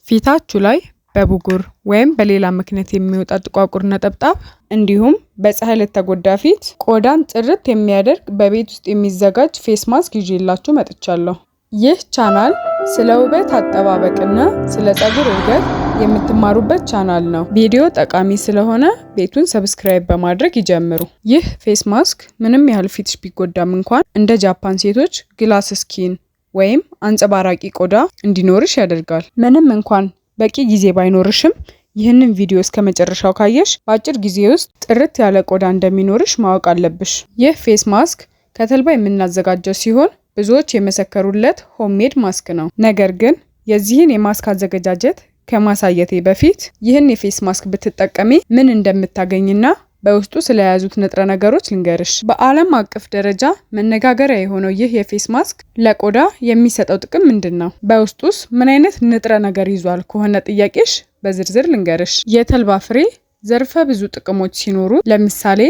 ፊታችሁ ላይ በብጉር ወይም በሌላ ምክንያት የሚወጣ ጥቋቁር ነጠብጣብ እንዲሁም በፀሐይ ለተጎዳ ፊት ቆዳን ጥርት የሚያደርግ በቤት ውስጥ የሚዘጋጅ ፌስ ማስክ ይዤላችሁ መጥቻለሁ። ይህ ቻናል ስለ ውበት አጠባበቅና ስለ ፀጉር እድገት የምትማሩበት ቻናል ነው። ቪዲዮ ጠቃሚ ስለሆነ ቤቱን ሰብስክራይብ በማድረግ ይጀምሩ። ይህ ፌስ ማስክ ምንም ያህል ፊትሽ ቢጎዳም እንኳን እንደ ጃፓን ሴቶች ግላስ ስኪን ወይም አንጸባራቂ ቆዳ እንዲኖርሽ ያደርጋል። ምንም እንኳን በቂ ጊዜ ባይኖርሽም ይህንን ቪዲዮ እስከ መጨረሻው ካየሽ በአጭር ጊዜ ውስጥ ጥርት ያለ ቆዳ እንደሚኖርሽ ማወቅ አለብሽ። ይህ ፌስ ማስክ ከተልባ የምናዘጋጀው ሲሆን ብዙዎች የመሰከሩለት ሆምሜድ ማስክ ነው። ነገር ግን የዚህን የማስክ አዘገጃጀት ከማሳየቴ በፊት ይህን የፌስ ማስክ ብትጠቀሚ ምን እንደምታገኝና በውስጡ ስለያዙት ንጥረ ነገሮች ልንገርሽ። በዓለም አቀፍ ደረጃ መነጋገሪያ የሆነው ይህ የፌስ ማስክ ለቆዳ የሚሰጠው ጥቅም ምንድነው? በውስጡስ ምን አይነት ንጥረ ነገር ይዟል ከሆነ ጥያቄሽ በዝርዝር ልንገርሽ። የተልባ ፍሬ ዘርፈ ብዙ ጥቅሞች ሲኖሩ ለምሳሌ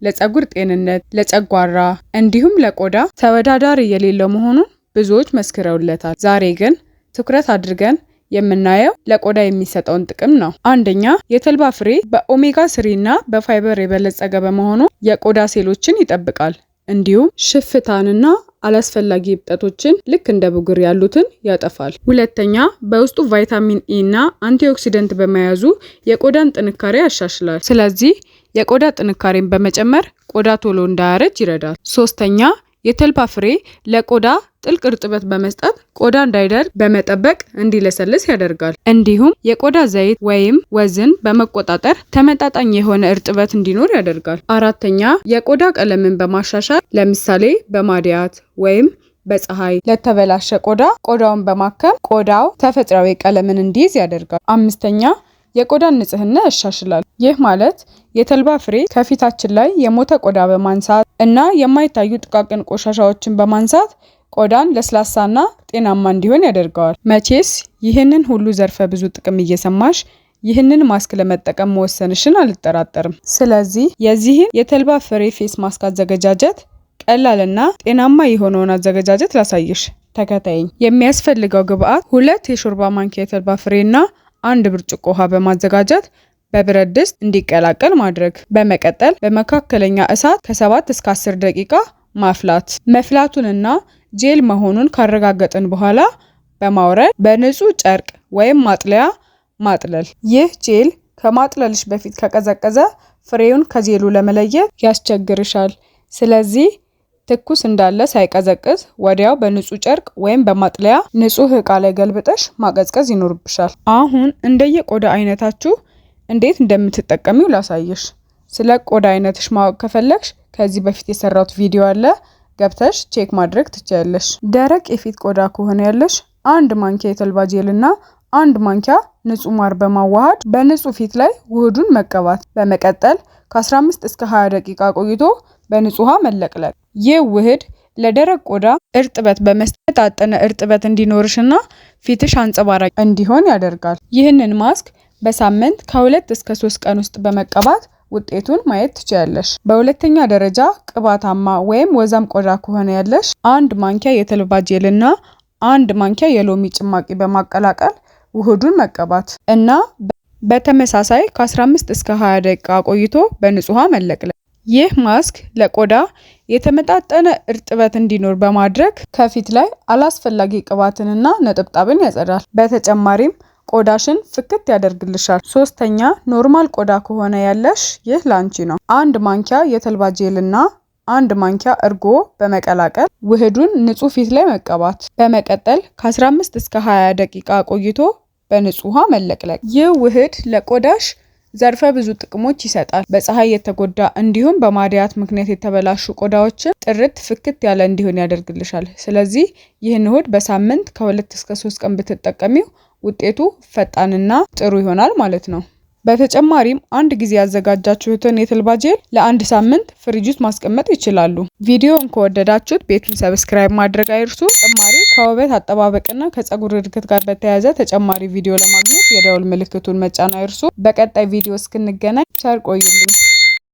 ለፀጉር ጤንነት፣ ለጨጓራ እንዲሁም ለቆዳ ተወዳዳሪ የሌለው መሆኑን ብዙዎች መስክረውለታል። ዛሬ ግን ትኩረት አድርገን የምናየው ለቆዳ የሚሰጠውን ጥቅም ነው። አንደኛ፣ የተልባ ፍሬ በኦሜጋ 3 እና በፋይበር የበለጸገ በመሆኑ የቆዳ ሴሎችን ይጠብቃል። እንዲሁም ሽፍታንና አላስፈላጊ እብጠቶችን ልክ እንደ ብጉር ያሉትን ያጠፋል። ሁለተኛ፣ በውስጡ ቫይታሚን ኢ እና አንቲኦክሲደንት በመያዙ የቆዳን ጥንካሬ ያሻሽላል። ስለዚህ የቆዳ ጥንካሬን በመጨመር ቆዳ ቶሎ እንዳያረጅ ይረዳል። ሶስተኛ፣ የተልባ ፍሬ ለቆዳ ጥልቅ እርጥበት በመስጠት ቆዳ እንዳይደርቅ በመጠበቅ እንዲለሰልስ ያደርጋል። እንዲሁም የቆዳ ዘይት ወይም ወዝን በመቆጣጠር ተመጣጣኝ የሆነ እርጥበት እንዲኖር ያደርጋል። አራተኛ፣ የቆዳ ቀለምን በማሻሻል ለምሳሌ በማድያት ወይም በፀሐይ ለተበላሸ ቆዳውን በማከም ቆዳው ተፈጥሯዊ ቀለምን እንዲይዝ ያደርጋል። አምስተኛ፣ የቆዳን ንጽህና ያሻሽላል። ይህ ማለት የተልባ ፍሬ ከፊታችን ላይ የሞተ ቆዳ በማንሳት እና የማይታዩ ጥቃቅን ቆሻሻዎችን በማንሳት ቆዳን ለስላሳና ጤናማ እንዲሆን ያደርገዋል። መቼስ ይህንን ሁሉ ዘርፈ ብዙ ጥቅም እየሰማሽ ይህንን ማስክ ለመጠቀም መወሰንሽን አልጠራጠርም። ስለዚህ የዚህን የተልባ ፍሬ ፌስ ማስክ አዘገጃጀት ቀላልና ጤናማ የሆነውን አዘገጃጀት ላሳይሽ። ተከታይኝ። የሚያስፈልገው ግብአት 2 የሾርባ ማንኪያ የተልባ ፍሬና 1 ብርጭቆ ውሃ በማዘጋጀት በብረት ድስት እንዲቀላቀል ማድረግ። በመቀጠል በመካከለኛ እሳት ከ7 እስከ 10 ደቂቃ ማፍላት። መፍላቱንና ጄል መሆኑን ካረጋገጥን በኋላ በማውረድ በንጹህ ጨርቅ ወይም ማጥለያ ማጥለል። ይህ ጄል ከማጥለልሽ በፊት ከቀዘቀዘ ፍሬውን ከጄሉ ለመለየት ያስቸግርሻል። ስለዚህ ትኩስ እንዳለ ሳይቀዘቅዝ ወዲያው በንጹህ ጨርቅ ወይም በማጥለያ ንጹህ ዕቃ ላይ ገልብጠሽ ማቀዝቀዝ ይኖርብሻል። አሁን እንደየቆዳ አይነታችሁ እንዴት እንደምትጠቀሚው ላሳይሽ። ስለ ቆዳ አይነትሽ ማወቅ ከፈለግሽ ከዚህ በፊት የሰራሁት ቪዲዮ አለ፣ ገብተሽ ቼክ ማድረግ ትችያለሽ። ደረቅ የፊት ቆዳ ከሆነ ያለሽ 1 ማንኪያ የተልባ ጄልና 1 ማንኪያ ንጹህ ማር በማዋሃድ በንጹህ ፊት ላይ ውህዱን መቀባት። በመቀጠል ከ15 እስከ 20 ደቂቃ ቆይቶ በንጹህ ውሃ መለቅለቅ። ይህ ውህድ ለደረቅ ቆዳ እርጥበት በመስጠት አጠነ እርጥበት እንዲኖርሽና ፊትሽ አንጸባራቂ እንዲሆን ያደርጋል። ይህንን ማስክ በሳምንት ከ2 እስከ 3 ቀን ውስጥ በመቀባት ውጤቱን ማየት ትችያለሽ። በሁለተኛ ደረጃ ቅባታማ ወይም ወዛም ቆዳ ከሆነ ያለሽ 1 ማንኪያ የተልባ ጄልና 1 ማንኪያ የሎሚ ጭማቂ በማቀላቀል ውህዱን መቀባት እና በተመሳሳይ ከ15 እስከ 20 ደቂቃ ቆይቶ በንጹህ ውሃ መለቅለቅ። ይህ ማስክ ለቆዳ የተመጣጠነ እርጥበት እንዲኖር በማድረግ ከፊት ላይ አላስፈላጊ ቅባትንና ነጠብጣብን ያጸዳል። በተጨማሪም ቆዳሽን ፍክት ያደርግልሻል። ሶስተኛ፣ ኖርማል ቆዳ ከሆነ ያለሽ ይህ ላንቺ ነው። 1 ማንኪያ የተልባ ጄልና 1 ማንኪያ እርጎ በመቀላቀል ውህዱን ንጹህ ፊት ላይ መቀባት። በመቀጠል ከ15 እስከ 20 ደቂቃ ቆይቶ በንጹህ ውሃ መለቅለቅ። ይህ ውህድ ለቆዳሽ ዘርፈ ብዙ ጥቅሞች ይሰጣል። በፀሐይ የተጎዳ እንዲሁም በማድያት ምክንያት የተበላሹ ቆዳዎችን ጥርት ፍክት ያለ እንዲሆን ያደርግልሻል። ስለዚህ ይህን ውህድ በሳምንት ከ2 እስከ 3 ቀን ብትጠቀሚው ውጤቱ ፈጣንና ጥሩ ይሆናል ማለት ነው። በተጨማሪም አንድ ጊዜ ያዘጋጃችሁትን የተልባ ጄል ለ1 ሳምንት ፍሪጅ ውስጥ ማስቀመጥ ይችላሉ። ቪዲዮውን ከወደዳችሁት ቤቱን ሰብስክራይብ ማድረግ አይርሱ። ተጨማሪ ከውበት አጠባበቅና ከፀጉር እድገት ጋር በተያያዘ ተጨማሪ ቪዲዮ ለማግኘት የደወል ምልክቱን መጫን አይርሱ። በቀጣይ ቪዲዮ እስክንገናኝ ቸር ቆዩልኝ።